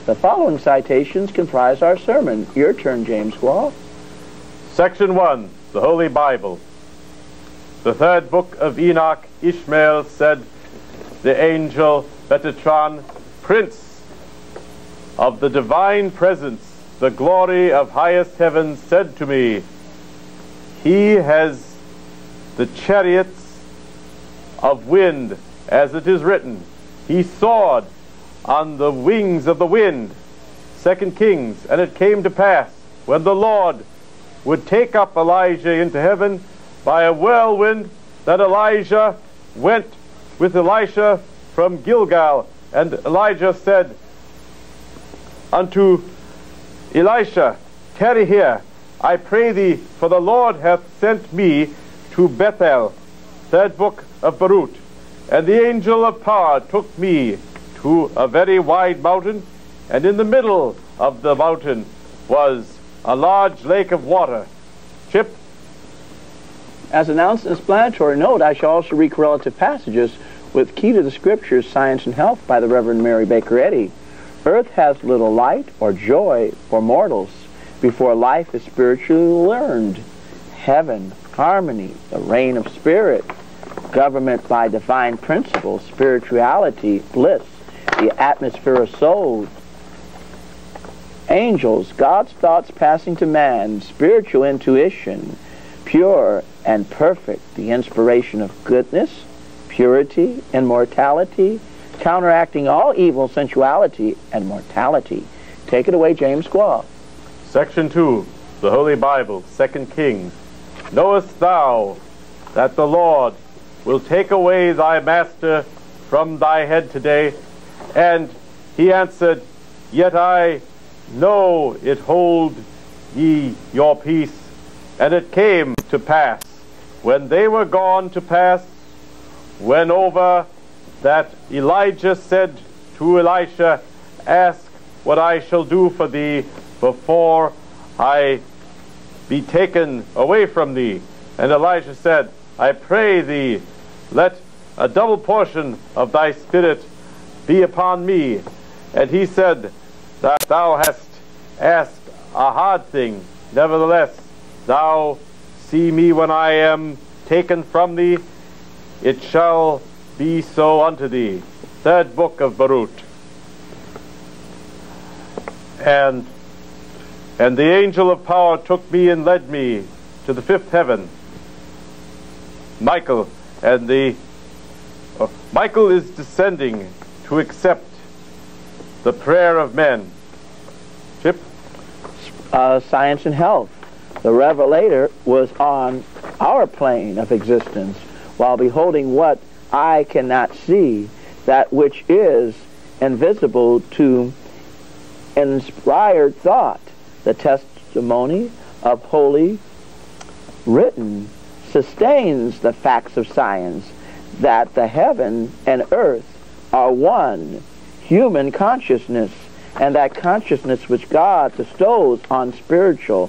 The following citations comprise our sermon. Your turn, James Quall. Section 1, the Holy Bible. The third book of Enoch, Ishmael said, the angel Metatron, Prince of the divine presence, the glory of highest heaven, said to me, he has the chariots of wind, as it is written. He soared on the wings of the wind. 2 Kings. And it came to pass, when the Lord would take up Elijah into heaven by a whirlwind, that Elijah went with Elisha from Gilgal. And Elijah said unto Elisha, tarry here, I pray thee, for the Lord hath sent me to Bethel. Third book of Baruch. And the angel of power took me to a very wide mountain, and in the middle of the mountain was a large lake of water. Chip? As announced in explanatory note, I shall also read relative passages with Key to the Scriptures, Science and Health by the Reverend Mary Baker Eddy. Earth has little light or joy for mortals before life is spiritually learned. Heaven, harmony, the reign of spirit, government by divine principles, spirituality, bliss, the atmosphere of souls, angels, God's thoughts passing to man, spiritual intuition, pure and perfect, the inspiration of goodness, purity, immortality, counteracting all evil, sensuality, and mortality. Take it away, James Quall. Section 2, the Holy Bible, 2 Kings. Knowest thou that the Lord will take away thy master from thy head today? And he answered, yet I know it, hold ye your peace. And it came to pass, when they were gone to pass, when over, that Elijah said to Elisha, ask what I shall do for thee before I be taken away from thee. And Elisha said, I pray thee, let a double portion of thy spirit be upon me. And he said, that thou hast asked a hard thing. Nevertheless, thou see me when I am taken from thee. It shall be so unto thee. Third book of Baruch. And the angel of power took me and led me to the fifth heaven. Michael, and Michael is descending to accept the prayer of men. Chip? Science and Health. The Revelator was on our plane of existence, while beholding what eye cannot see, that which is invisible to inspired thought. The testimony of Holy Written sustains the facts of science, that the heaven and earth are one human consciousness, and that consciousness which God bestows on spiritual,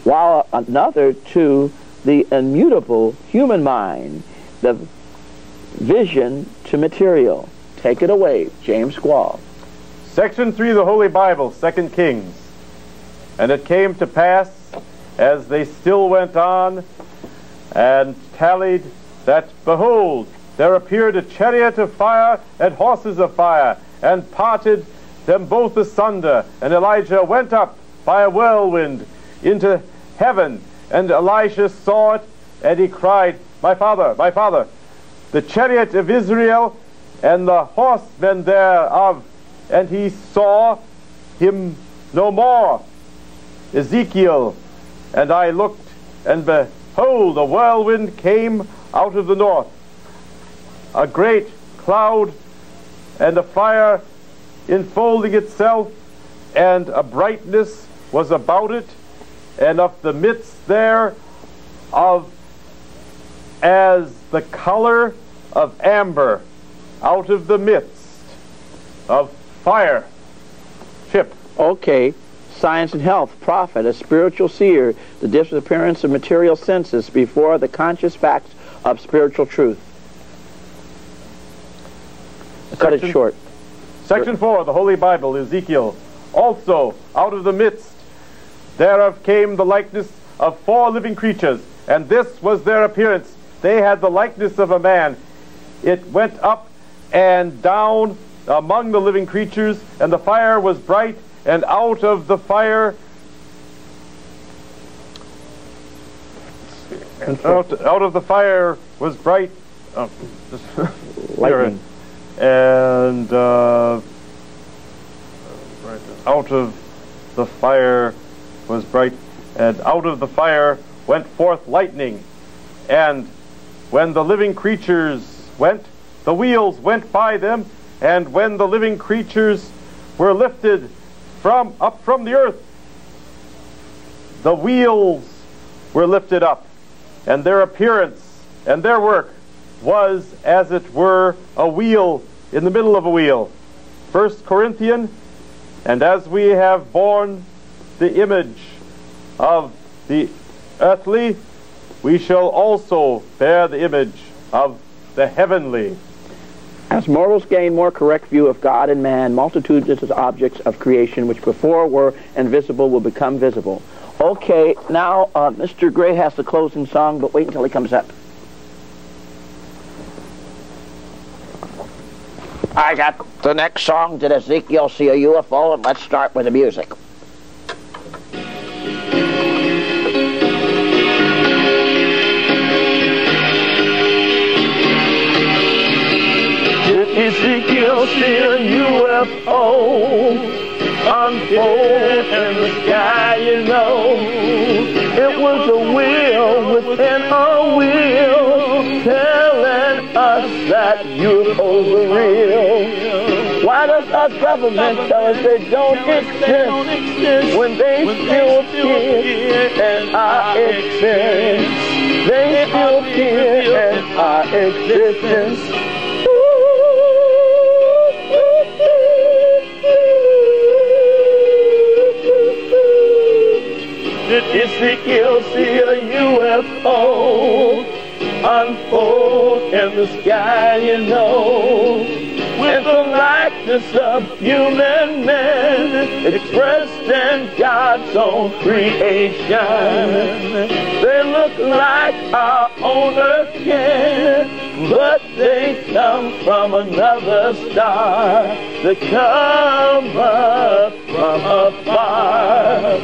while another to the immutable human mind, the vision to material. Take it away, James Quall. Section 3, the Holy Bible, 2 Kings. And it came to pass, as they still went on and tallied, that, behold, there appeared a chariot of fire and horses of fire, and parted them both asunder. And Elijah went up by a whirlwind into heaven. And Elisha saw it, and he cried, my father, the chariot of Israel and the horsemen thereof. And he saw him no more. Ezekiel. And I looked, and behold, a whirlwind came out of the north, a great cloud, and a fire enfolding itself, and a brightness was about it, and of the midst thereof as the color of amber, out of the midst of fire. Chip. Okay. Science and Health. Prophet, a spiritual seer, the disappearance of material senses before the conscious facts of spiritual truth. Cut it short. Section 4, the Holy Bible, Ezekiel. Also, out of the midst thereof came the likeness of 4 living creatures, and this was their appearance. They had the likeness of a man. It went up and down among the living creatures, and the fire was bright, and out of the fire out of the fire was bright lightning. And out of the fire was bright, and out of the fire went forth lightning. And when the living creatures went, the wheels went by them, and when the living creatures were lifted up from the earth, the wheels were lifted up, and their appearance and their work was as it were a wheel in the middle of a wheel. 1 Corinthians, and as we have borne the image of the earthly, we shall also bear the image of the heavenly. As mortals gain more correct view of God and man, multitudes of objects of creation which before were invisible will become visible. Okay, now Mr. Gray has the closing song, but wait until he comes up. I got the next song. Did Ezekiel see a UFO? And let's start with the music. Did Ezekiel see a UFO? Unfold in the sky, you know. It was a wheel within a wheel, telling us that UFOs are real. Why does our government tell us they don't exist when they still appear in our experience? They still appear in our existence. Did Ezekiel see a UFO unfold in the sky, you know, with the likeness of human men expressed in God's own creation? They look like our own earth can, but they come from another star. They come up from afar.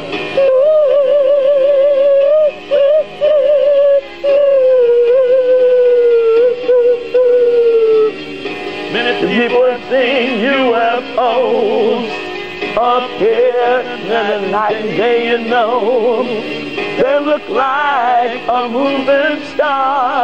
People have seen UFOs appear in the night and day, you know. They look like a moving star.